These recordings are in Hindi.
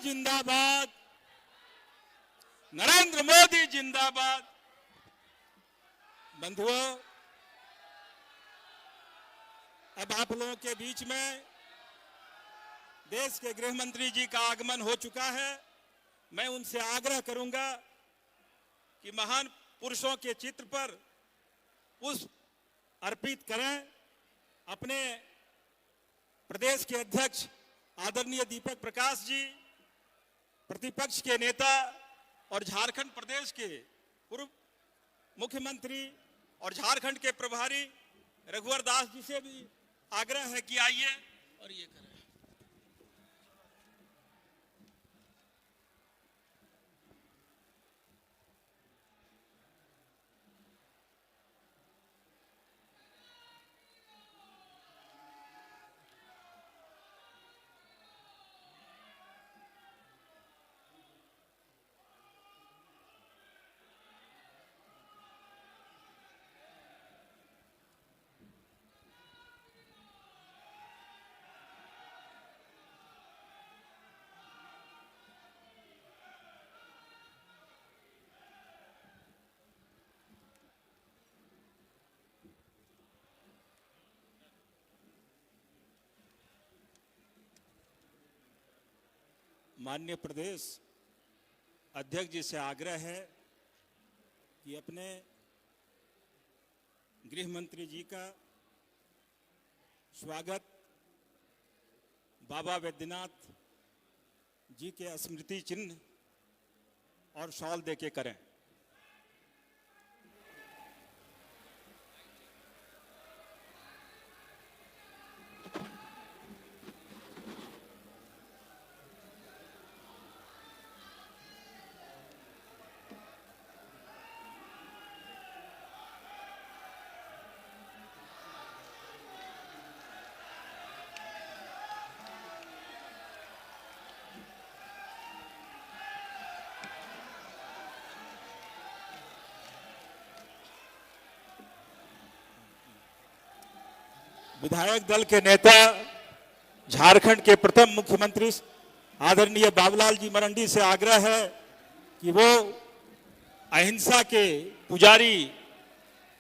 जिंदाबाद, नरेंद्र मोदी जिंदाबाद। बंधुओं, अब आप लोगों के बीच में देश के गृह मंत्री जी का आगमन हो चुका है। मैं उनसे आग्रह करूंगा कि महान पुरुषों के चित्र पर पुष्प अर्पित करें। अपने प्रदेश के अध्यक्ष आदरणीय दीपक प्रकाश जी, प्रतिपक्ष के नेता और झारखंड प्रदेश के पूर्व मुख्यमंत्री और झारखंड के प्रभारी रघुवर दास जी से भी आग्रह है कि आइए और ये करें। माननीय प्रदेश अध्यक्ष जी से आग्रह है कि अपने गृह मंत्री जी का स्वागत बाबा वैद्यनाथ जी के स्मृति चिन्ह और शॉल देके करें। विधायक दल के नेता झारखंड के प्रथम मुख्यमंत्री आदरणीय बाबूलाल जी मरांडी से आग्रह है कि वो अहिंसा के पुजारी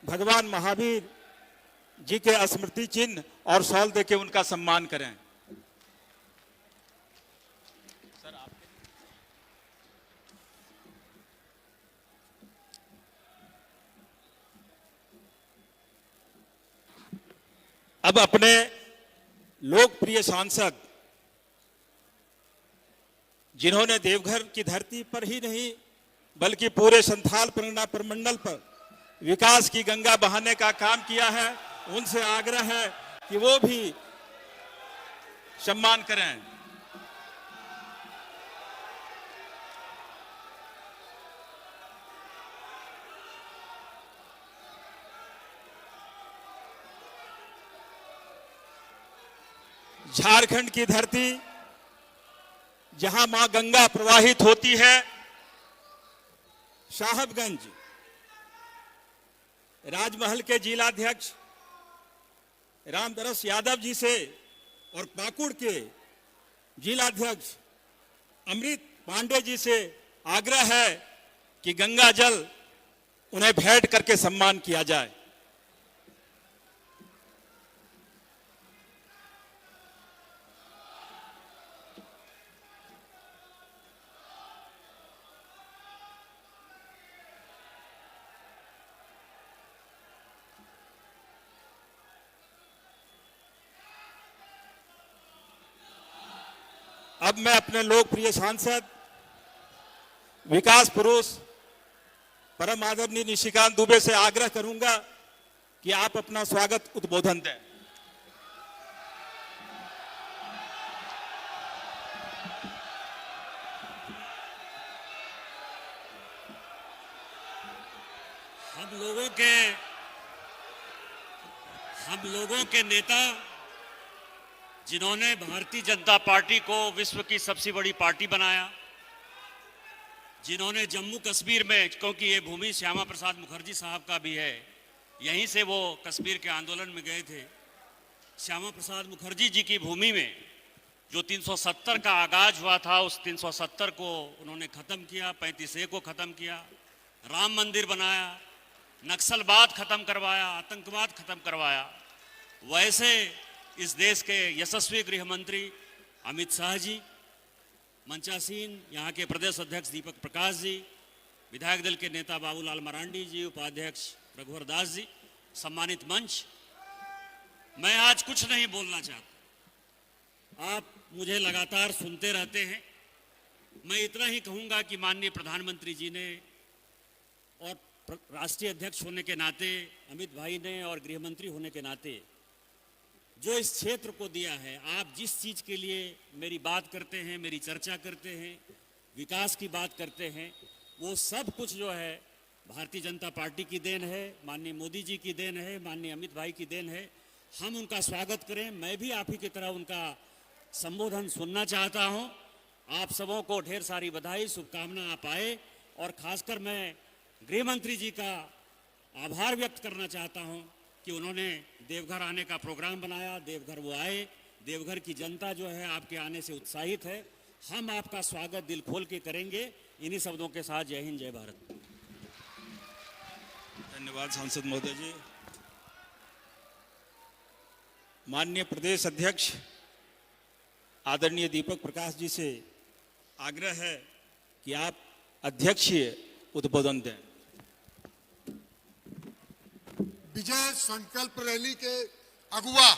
भगवान महावीर जी के स्मृति चिन्ह और शॉल देके उनका सम्मान करें। अब अपने लोकप्रिय सांसद, जिन्होंने देवघर की धरती पर ही नहीं बल्कि पूरे संथाल परगना प्रमंडल पर विकास की गंगा बहाने का काम किया है, उनसे आग्रह है कि वो भी सम्मान करें। झारखंड की धरती जहां मां गंगा प्रवाहित होती है, साहबगंज राजमहल के जिलाध्यक्ष रामदरस यादव जी से और पाकुड़ के जिलाध्यक्ष अमृत पांडे जी से आग्रह है कि गंगा जल उन्हें भेंट करके सम्मान किया जाए। अब मैं अपने लोकप्रिय सांसद विकास पुरुष परम आदरणीय निशिकांत दुबे से आग्रह करूंगा कि आप अपना स्वागत उद्बोधन दें। हम लोगों के नेता, जिन्होंने भारतीय जनता पार्टी को विश्व की सबसे बड़ी पार्टी बनाया, जिन्होंने जम्मू कश्मीर में, क्योंकि ये भूमि श्यामा प्रसाद मुखर्जी साहब का भी है, यहीं से वो कश्मीर के आंदोलन में गए थे, श्यामा प्रसाद मुखर्जी जी की भूमि में जो 370 का आगाज हुआ था, उस 370 को उन्होंने खत्म किया, 35A को खत्म किया, राम मंदिर बनाया, नक्सलवाद खत्म करवाया, आतंकवाद खत्म करवाया। वैसे इस देश के यशस्वी गृह मंत्री अमित शाह जी, मंचासीन यहाँ के प्रदेश अध्यक्ष दीपक प्रकाश जी, विधायक दल के नेता बाबूलाल मरांडी जी, उपाध्यक्ष रघुवर दास जी, सम्मानित मंच, मैं आज कुछ नहीं बोलना चाहता। आप मुझे लगातार सुनते रहते हैं। मैं इतना ही कहूंगा कि माननीय प्रधानमंत्री जी ने और राष्ट्रीय अध्यक्ष होने के नाते अमित भाई ने और गृह मंत्री होने के नाते जो इस क्षेत्र को दिया है, आप जिस चीज़ के लिए मेरी बात करते हैं, मेरी चर्चा करते हैं, विकास की बात करते हैं, वो सब कुछ जो है भारतीय जनता पार्टी की देन है, माननीय मोदी जी की देन है, माननीय अमित भाई की देन है। हम उनका स्वागत करें। मैं भी आप ही की तरह उनका संबोधन सुनना चाहता हूं। आप सबों को ढेर सारी बधाई, शुभकामना आप आए, और खासकर मैं गृह मंत्री जी का आभार व्यक्त करना चाहता हूं कि उन्होंने देवघर आने का प्रोग्राम बनाया, देवघर वो आए। देवघर की जनता जो है आपके आने से उत्साहित है। हम आपका स्वागत दिल खोल के करेंगे। इन्हीं शब्दों के साथ जय हिंद, जय भारत। धन्यवाद सांसद महोदय जी। माननीय प्रदेश अध्यक्ष आदरणीय दीपक प्रकाश जी से आग्रह है कि आप अध्यक्षीय उद्बोधन दें। विजय संकल्प रैली के अगुवा,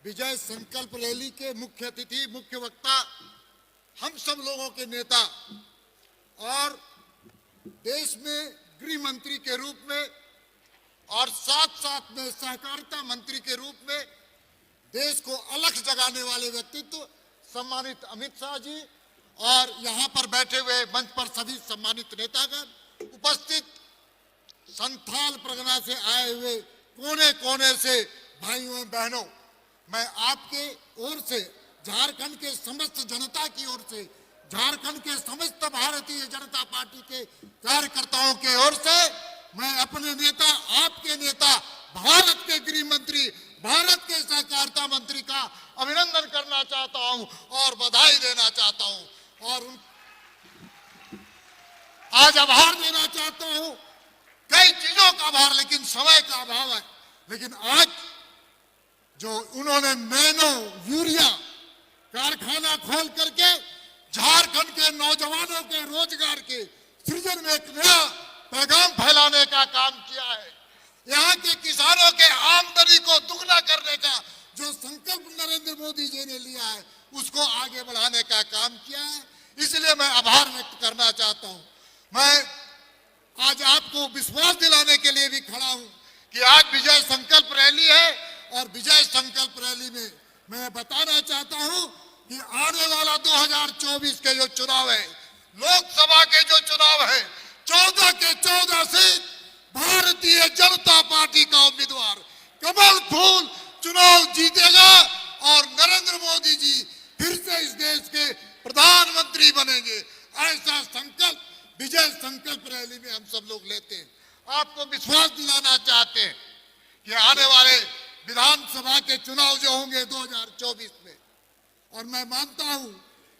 विजय संकल्प रैली के मुख्य अतिथि, मुख्य वक्ता, हम सब लोगों के नेता और देश में गृह मंत्री के रूप में और साथ साथ में सहकारिता मंत्री के रूप में देश को अलख जगाने वाले व्यक्तित्व सम्मानित अमित शाह जी, और यहाँ पर बैठे हुए मंच पर सभी सम्मानित नेतागण, उपस्थित संथाल परगना से आए हुए कोने कोने से भाइयों एवं बहनों, मैं आपके ओर से, झारखंड के समस्त जनता की ओर से, झारखंड के समस्त भारतीय जनता पार्टी के कार्यकर्ताओं के ओर से मैं अपने नेता, आपके नेता, भारत के गृह मंत्री, भारत के सहकारिता मंत्री का अभिनंदन करना चाहता हूं और बधाई देना चाहता हूं, और आज आभार देना चाहता हूं। कई चीजों का आभार, लेकिन समय का अभाव है। लेकिन आज जो उन्होंने नैनो यूरिया कारखाना खोल करके झारखंड के नौजवानों के रोजगार के सृजन में एक नया पैगाम फैलाने का काम किया है, यहाँ के किसानों के आमदनी को दुगना करने का जो संकल्प नरेंद्र मोदी जी ने लिया है, उसको आगे बढ़ाने का काम किया है। इसलिए मैं आभार व्यक्त करना चाहता हूँ। मैं आज आपको विश्वास दिलाने के लिए भी खड़ा हूँ कि आज विजय संकल्प रैली है, और विजय संकल्प रैली में मैं बताना चाहता हूँ कि आने वाला 2024 के जो चुनाव है, लोकसभा के जो चुनाव है, 14 के 14 सीट भारतीय जनता पार्टी का उम्मीदवार कमल फूल चुनाव जीतेगा, और नरेंद्र मोदी जी फिर से इस देश के प्रधानमंत्री बनेंगे। ऐसा संकल्प विजय संकल्प रैली में हम सब लोग लेते हैं। आपको विश्वास दिलाना चाहते हैं कि आने वाले विधानसभा के चुनाव जो होंगे 2024 में, और मैं मानता हूं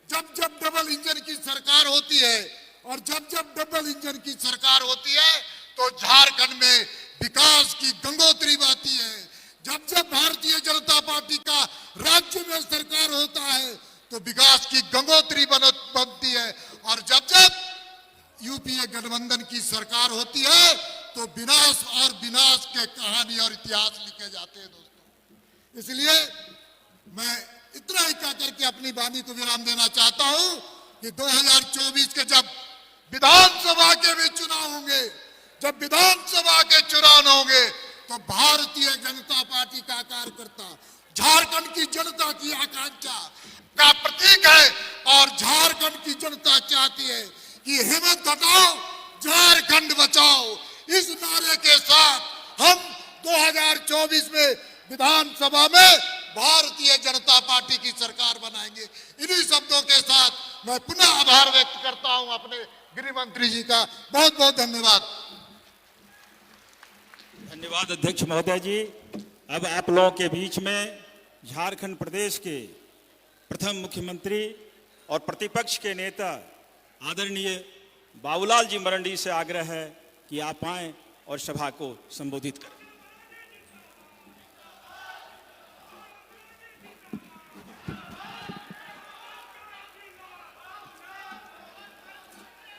जब जब डबल इंजन की सरकार होती है, और जब जब डबल इंजन की सरकार होती है, तो झारखंड में विकास की गंगोत्री बहती है। जब जब भारतीय जनता पार्टी का राज्य में सरकार होता है, तो विकास की गंगोत्री बनती है, और जब जब यूपीए गठबंधन की सरकार होती है, तो विनाश और विनाश के कहानी और इतिहास लिखे जाते हैं दोस्तों। इसलिए मैं इतना ही कह करके अपनी वाणी को विराम देना चाहता हूं कि 2024 के जब विधानसभा के भी चुनाव होंगे, जब विधानसभा के चुनाव होंगे, तो भारतीय जनता पार्टी का कार्यकर्ता झारखंड की जनता की आकांक्षा का प्रतीक है, और झारखंड की जनता चाहती है कि हिम्मत हटाओ, झारखंड बचाओ। इस नारे के साथ हम 2024 में विधानसभा में भारतीय जनता पार्टी की सरकार बनाएंगे। इन्हीं शब्दों के साथ मैं पुनः आभार व्यक्त करता हूं अपने गृह मंत्री जी का। बहुत बहुत धन्यवाद। धन्यवाद अध्यक्ष महोदय जी। अब आप लोगों के बीच में झारखंड प्रदेश के प्रथम मुख्यमंत्री और प्रतिपक्ष के नेता आदरणीय बाबूलाल जी मरंडी से आग्रह है कि आप आएं और सभा को संबोधित करें।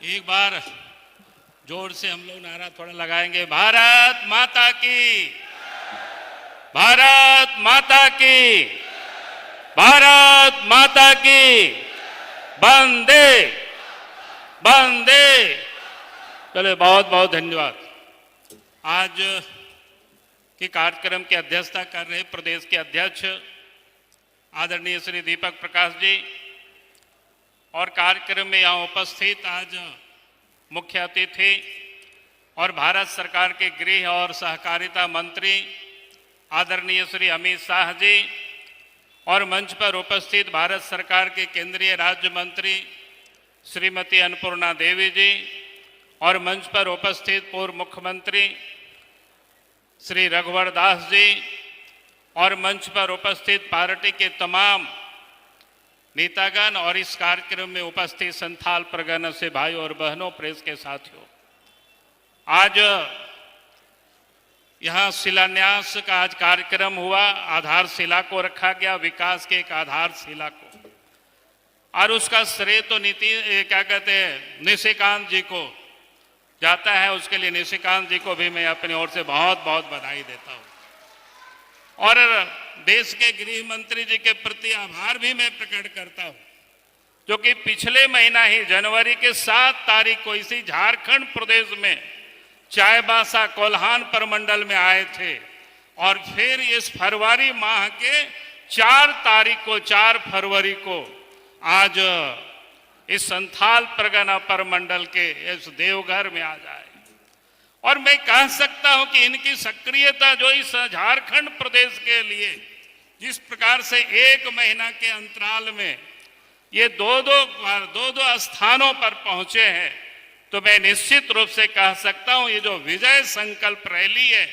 एक बार जोर से हम लोग नारा थोड़ा लगाएंगे, भारत माता की, भारत माता की, भारत माता की, वंदे वंदे। चलो, बहुत बहुत धन्यवाद। आज के कार्यक्रम की अध्यक्षता कर रहे प्रदेश के अध्यक्ष आदरणीय श्री दीपक प्रकाश जी और कार्यक्रम में यहाँ उपस्थित आज मुख्य अतिथि और भारत सरकार के गृह और सहकारिता मंत्री आदरणीय श्री अमित शाह जी और मंच पर उपस्थित भारत सरकार के केंद्रीय राज्य मंत्री श्रीमती अन्नपूर्णा देवी जी और मंच पर उपस्थित पूर्व मुख्यमंत्री श्री रघुवर दास जी और मंच पर उपस्थित पार्टी के तमाम नेतागण और इस कार्यक्रम में उपस्थित संथाल परगना से भाई और बहनों, प्रेस के साथियों, आज यहाँ शिलान्यास का आज कार्यक्रम हुआ। आधारशिला को रखा गया, विकास के एक आधारशिला को, और उसका श्रेय तो क्या कहते हैं, निशिकांत जी को जाता है। उसके लिए निशिकांत जी को भी मैं अपनी ओर से बहुत बहुत बधाई देता हूँ और देश के गृह मंत्री जी के प्रति आभार भी मैं प्रकट करता हूं, जो कि पिछले महीना ही जनवरी के 7 तारीख को इसी झारखंड प्रदेश में चाईबासा कोल्हान प्रमंडल में आए थे और फिर इस फरवरी माह के 4 तारीख को, 4 फरवरी को आज इस संथाल परगना प्रमंडल के इस देवघर में आ जाए। और मैं कह सकता हूं कि इनकी सक्रियता जो इस झारखंड प्रदेश के लिए जिस प्रकार से 1 महीना के अंतराल में ये दो स्थानों पर पहुंचे हैं, तो मैं निश्चित रूप से कह सकता हूं ये जो विजय संकल्प रैली है